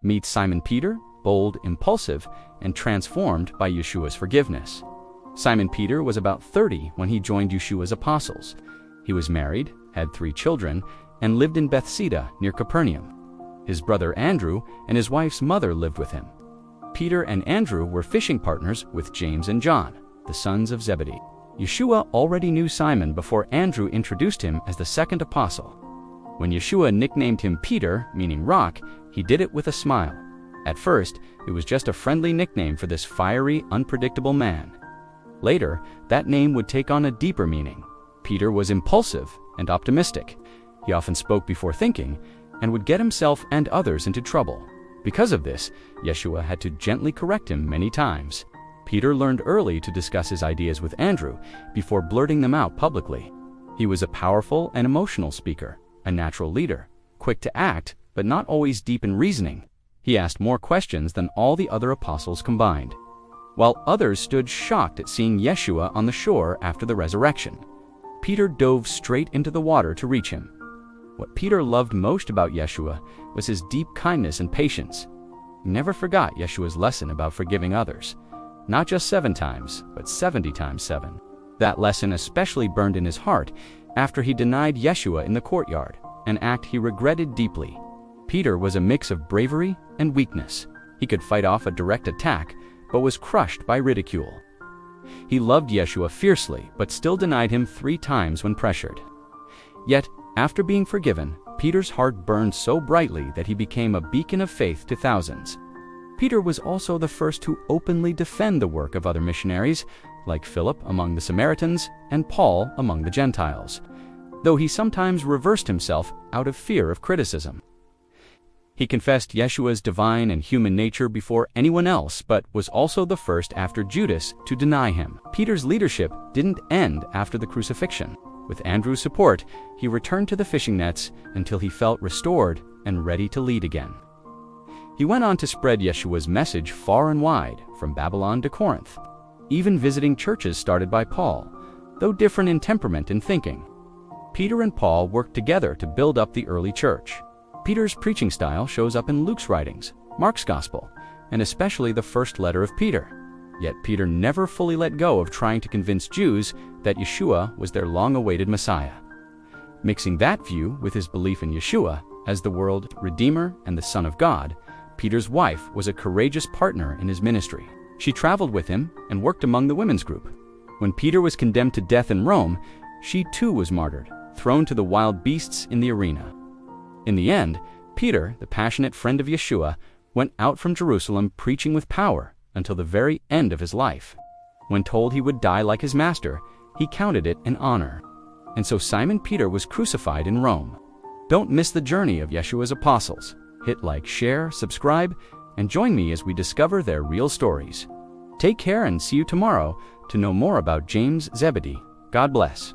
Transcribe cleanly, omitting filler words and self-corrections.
Meet Simon Peter, bold, impulsive, and transformed by Yeshua's forgiveness. Simon Peter was about 30 when he joined Yeshua's apostles. He was married, had 3 children, and lived in Bethsaida near Capernaum. His brother Andrew and his wife's mother lived with him. Peter and Andrew were fishing partners with James and John, the sons of Zebedee. Yeshua already knew Simon before Andrew introduced him as the second apostle. When Yeshua nicknamed him Peter, meaning rock, he did it with a smile. At first, it was just a friendly nickname for this fiery, unpredictable man. Later, that name would take on a deeper meaning. Peter was impulsive and optimistic. He often spoke before thinking and would get himself and others into trouble. Because of this, Yeshua had to gently correct him many times. Peter learned early to discuss his ideas with Andrew before blurting them out publicly. He was a powerful and emotional speaker, a natural leader, quick to act, but not always deep in reasoning. He asked more questions than all the other apostles combined, while others stood shocked at seeing Yeshua on the shore after the resurrection. Peter dove straight into the water to reach him. What Peter loved most about Yeshua was his deep kindness and patience. He never forgot Yeshua's lesson about forgiving others, not just 7 times, but 70 times 7. That lesson especially burned in his heart after he denied Yeshua in the courtyard, an act he regretted deeply. Peter was a mix of bravery and weakness. He could fight off a direct attack, but was crushed by ridicule. He loved Yeshua fiercely, but still denied him 3 times when pressured. Yet, after being forgiven, Peter's heart burned so brightly that he became a beacon of faith to thousands. Peter was also the first to openly defend the work of other missionaries, like Philip among the Samaritans and Paul among the Gentiles, though he sometimes reversed himself out of fear of criticism. He confessed Yeshua's divine and human nature before anyone else, but was also the first after Judas to deny him. Peter's leadership didn't end after the crucifixion. With Andrew's support, he returned to the fishing nets until he felt restored and ready to lead again. He went on to spread Yeshua's message far and wide, from Babylon to Corinth, even visiting churches started by Paul, though different in temperament and thinking. Peter and Paul worked together to build up the early church. Peter's preaching style shows up in Luke's writings, Mark's Gospel, and especially the first letter of Peter. Yet Peter never fully let go of trying to convince Jews that Yeshua was their long-awaited Messiah. Mixing that view with his belief in Yeshua as the world's Redeemer and the Son of God, Peter's wife was a courageous partner in his ministry. She traveled with him and worked among the women's group. When Peter was condemned to death in Rome, she too was martyred, thrown to the wild beasts in the arena. In the end, Peter, the passionate friend of Yeshua, went out from Jerusalem preaching with power until the very end of his life. When told he would die like his master, he counted it an honor. And so Simon Peter was crucified in Rome. Don't miss the journey of Yeshua's apostles. Hit like, share, subscribe, and join me as we discover their real stories. Take care and see you tomorrow to know more about James Zebedee. God bless.